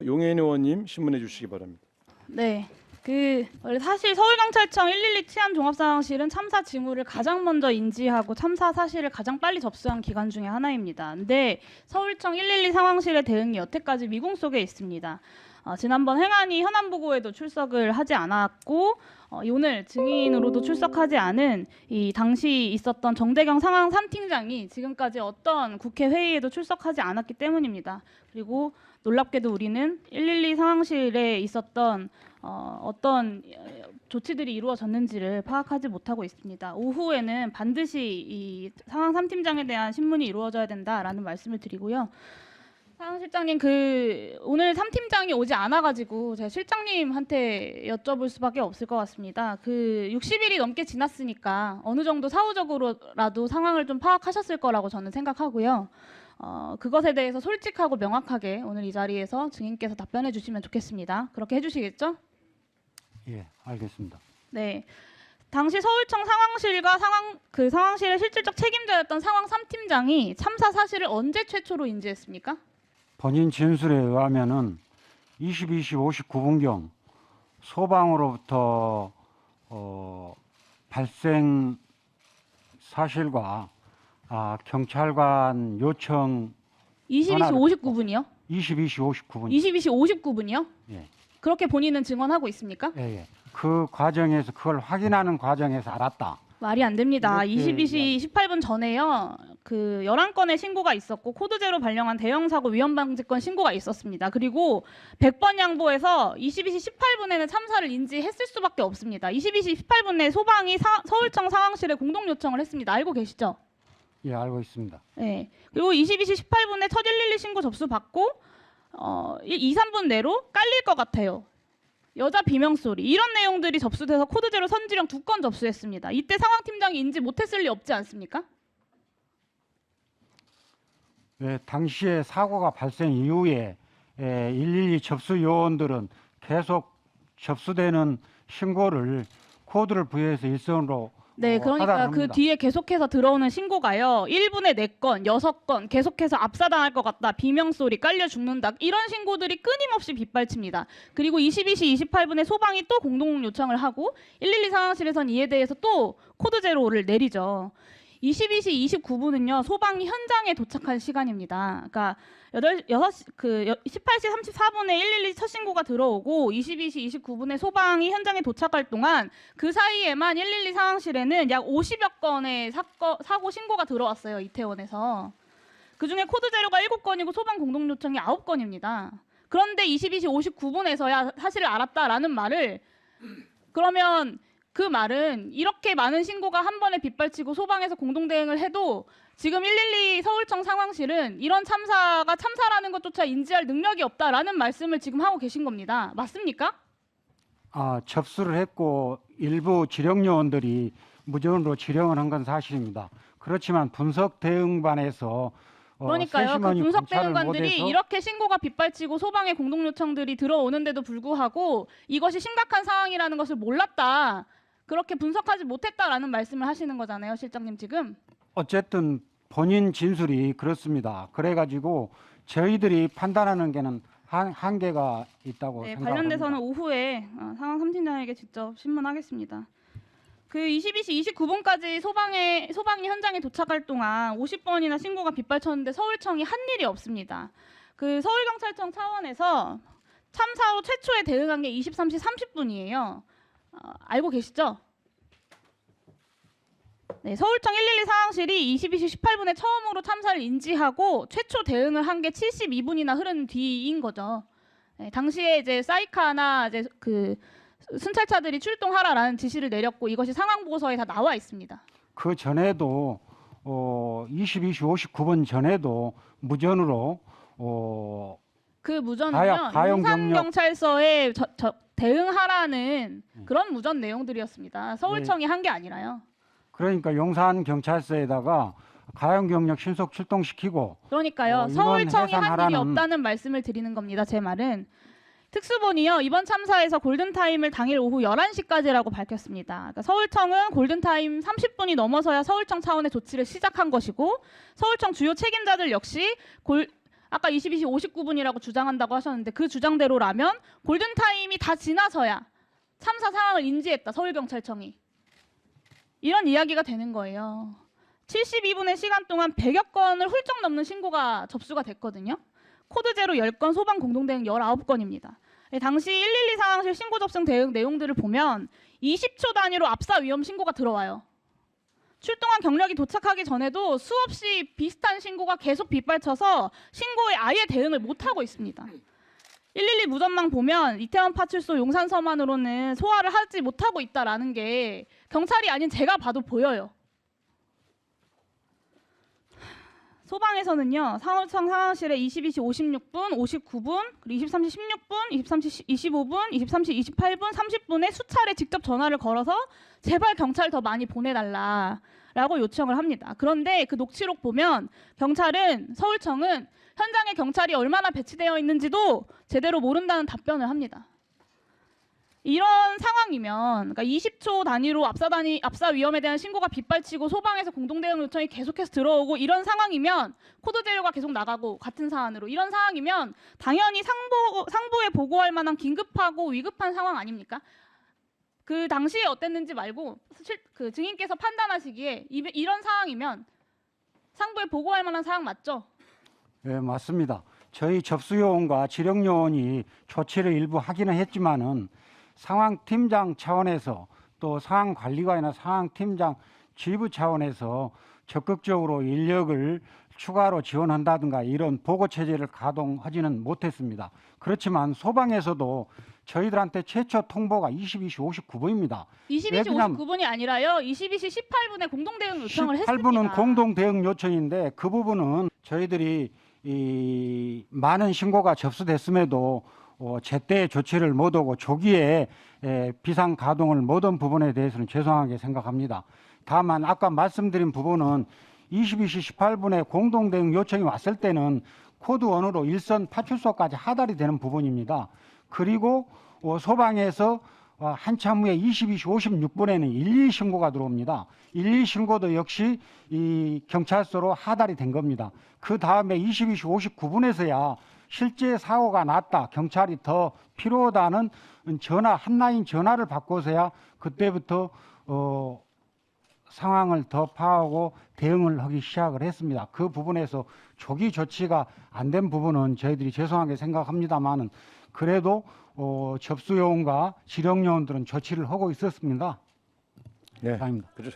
용혜인 의원님 신문해 주시기 바랍니다. 네. 원래 사실 서울경찰청 112 치안종합상황실은 참사 징후를 가장 먼저 인지하고 참사 사실을 가장 빨리 접수한 기관 중에 하나입니다. 근데 서울청 112 상황실의 대응이 여태까지 미궁 속에 있습니다. 지난번 행안위 현안보고에도 출석을 하지 않았고 오늘 증인으로도 출석하지 않은 이 당시 있었던 정대경 상황 3팀장이 지금까지 어떤 국회 회의에도 출석하지 않았기 때문입니다. 그리고 놀랍게도 우리는 112 상황실에 있었던 어떤 조치들이 이루어졌는지를 파악하지 못하고 있습니다. 오후에는 반드시 이 상황 3팀장에 대한 신문이 이루어져야 된다라는 말씀을 드리고요. 상황 실장님, 오늘 3팀장이 오지 않아가지고 제가 실장님한테 여쭤볼 수밖에 없을 것 같습니다. 60일이 넘게 지났으니까 어느 정도 사후적으로라도 상황을 좀 파악하셨을 거라고 저는 생각하고요. 그것에 대해서 솔직하고 명확하게 오늘 이 자리에서 증인께서 답변해 주시면 좋겠습니다. 그렇게 해주시겠죠? 예, 알겠습니다. 네. 당시 서울청 상황실과 상황실의 실질적 책임자였던 상황 3팀장이 참사 사실을 언제 최초로 인지했습니까? 본인 진술에 의하면은 22시 59분경 소방으로부터 발생 사실과 경찰관 요청 22시 59분이요? 22시 59분. 22시 59분이요? 예. 그렇게 본인은 증언하고 있습니까? 예, 예. 그 과정에서 그걸 확인하는 과정에서 알았다. 말이 안 됩니다. 이렇게 22시 18분 전에요. 11건의 신고가 있었고 코드제로 발령한 대형사고 위험방지권 신고가 있었습니다. 그리고 100번 양보해서 22시 18분에는 참사를 인지했을 수밖에 없습니다. 22시 18분에 소방이 서울청 상황실에 공동 요청을 했습니다. 알고 계시죠? 예, 알고 있습니다. 네. 그리고 22시 18분에 첫 112 신고 접수 받고 2, 3분 내로 깔릴 것 같아요. 여자 비명 소리 이런 내용들이 접수돼서 코드제로 선지령 2건 접수했습니다. 이때 상황팀장이 인지 못했을 리 없지 않습니까? 네, 당시에 사고가 발생 이후에 112 접수 요원들은 계속 접수되는 신고를 코드를 부여해서 일선으로 네, 그러니까 그 뒤에 계속해서 들어오는 신고가요. 1분에 4건, 6건 계속해서 압사당할 것 같다. 비명소리, 깔려 죽는다. 이런 신고들이 끊임없이 빗발칩니다. 그리고 22시 28분에 소방이 또 공동 요청을 하고 112 상황실에선 이에 대해서 또 코드 제로를 내리죠. 22시 29분은요. 소방이 현장에 도착한 시간입니다. 그러니까 18시 34분에 112 첫 신고가 들어오고 22시 29분에 소방이 현장에 도착할 동안 그 사이에만 112 상황실에는 약 50여 건의 사고 신고가 들어왔어요. 이태원에서. 그중에 코드 제로가 7건이고 소방 공동 요청이 9건입니다. 그런데 22시 59분에서야 사실을 알았다라는 말을 그러면 그 말은 이렇게 많은 신고가 한 번에 빗발치고 소방에서 공동 대응을 해도 지금 112 서울청 상황실은 이런 참사가 참사라는 것조차 인지할 능력이 없다라는 말씀을 지금 하고 계신 겁니다. 맞습니까? 접수를 했고 일부 지령 요원들이 무전으로 지령을 한 건 사실입니다. 그렇지만 분석 대응반에서 그러니까요. 그 분석 대응관들이 못해서 이렇게 신고가 빗발치고 소방의 공동 요청들이 들어오는데도 불구하고 이것이 심각한 상황이라는 것을 몰랐다. 그렇게 분석하지 못했다라는 말씀을 하시는 거잖아요, 실장님 지금. 어쨌든 본인 진술이 그렇습니다. 그래가지고 저희들이 판단하는 게는 한계가 있다고 네, 생각합니다. 관련돼서는 오후에 상황 3팀장에게 직접 신문하겠습니다. 22시 29분까지 소방이 현장에 도착할 동안 50번이나 신고가 빗발쳤는데 서울청이 한 일이 없습니다. 서울경찰청 차원에서 참사 후 최초에 대응한 게 23시 30분이에요. 알고 계시죠? 네, 서울청 112 상황실이 22시 18분에 처음으로 참사를 인지하고 최초 대응을 한 게 72분이나 흐른 뒤인 거죠. 네, 당시에 이제 사이카나 이제 순찰차들이 출동하라라는 지시를 내렸고 이것이 상황 보고서에 다 나와 있습니다. 그 전에도 22시 59분 전에도 무전으로 그 무전은요. 용산경찰서에 대응하라는 그런 무전 내용들이었습니다. 서울청이 한 게 아니라요. 그러니까 용산 경찰서에다가 가용 경력 신속 출동시키고 그러니까요. 서울청이 한 일이 없다는 말씀을 드리는 겁니다. 제 말은. 특수본이요. 이번 참사에서 골든타임을 당일 오후 11시까지라고 밝혔습니다. 그러니까 서울청은 골든타임 30분이 넘어서야 서울청 차원의 조치를 시작한 것이고 서울청 주요 책임자들 역시 아까 22시 59분이라고 주장한다고 하셨는데 그 주장대로라면 골든타임이 다 지나서야 참사 상황을 인지했다. 서울경찰청이. 이런 이야기가 되는 거예요. 72분의 시간 동안 100여 건을 훌쩍 넘는 신고가 접수가 됐거든요. 코드 제로 10건, 소방 공동대응 19건입니다. 당시 112 상황실 신고 접수 대응 내용들을 보면 20초 단위로 압사 위험 신고가 들어와요. 출동한 경력이 도착하기 전에도 수없이 비슷한 신고가 계속 빗발쳐서 신고에 아예 대응을 못하고 있습니다. 112 무전망 보면 이태원 파출소 용산서만으로는 소화를 하지 못하고 있다라는 게 경찰이 아닌 제가 봐도 보여요. 소방에서는요. 서울청 상황실에 22시 56분, 59분, 그리고 23시 16분, 23시 25분, 23시 28분, 30분에 수차례 직접 전화를 걸어서 제발 경찰 더 많이 보내달라라고 요청을 합니다. 그런데 그 녹취록 보면 경찰은, 서울청은 현장에 경찰이 얼마나 배치되어 있는지도 제대로 모른다는 답변을 합니다. 이런 상황이면, 그러니까 20초 단위로 압사 위험에 대한 신고가 빗발치고 소방에서 공동대응 요청이 계속해서 들어오고 이런 상황이면 코드 제로가 계속 나가고 같은 사안으로 이런 상황이면 당연히 상부에 보고할 만한 긴급하고 위급한 상황 아닙니까? 그 당시에 어땠는지 말고 그 증인께서 판단하시기에 이런 상황이면 상부에 보고할 만한 상황 맞죠? 네, 맞습니다. 저희 접수요원과 지령요원이 조치를 일부 하기는 했지만은 상황팀장 차원에서 또 상황관리관이나 상황팀장 지휘부 차원에서 적극적으로 인력을 추가로 지원한다든가 이런 보고체제를 가동하지는 못했습니다. 그렇지만 소방에서도 저희들한테 최초 통보가 22시 59분입니다. 22시 59분이 아니라요. 22시 18분에 공동대응 요청을 18분은 했습니다. 공동대응 요청인데 그 부분은 저희들이 이 많은 신고가 접수됐음에도 제때 조치를 못하고 조기에 비상 가동을 못한 부분에 대해서는 죄송하게 생각합니다. 다만 아까 말씀드린 부분은 22시 18분에 공동대응 요청이 왔을 때는 코드 원으로 일선 파출소까지 하달이 되는 부분입니다. 그리고 소방에서 한참 후에 22시 56분에는 112 신고가 들어옵니다. 112 신고도 역시 이 경찰서로 하달이 된 겁니다. 그 다음에 22시 59분에서야 실제 사고가 났다, 경찰이 더 필요하다는 전화, 한라인 전화를 받고서야 그때부터 상황을 더 파악하고 대응을 하기 시작을 했습니다. 그 부분에서 조기 조치가 안 된 부분은 저희들이 죄송하게 생각합니다만은 그래도 접수요원과 지령요원들은 조치를 하고 있었습니다. 네. 다행입니다. 그렇죠.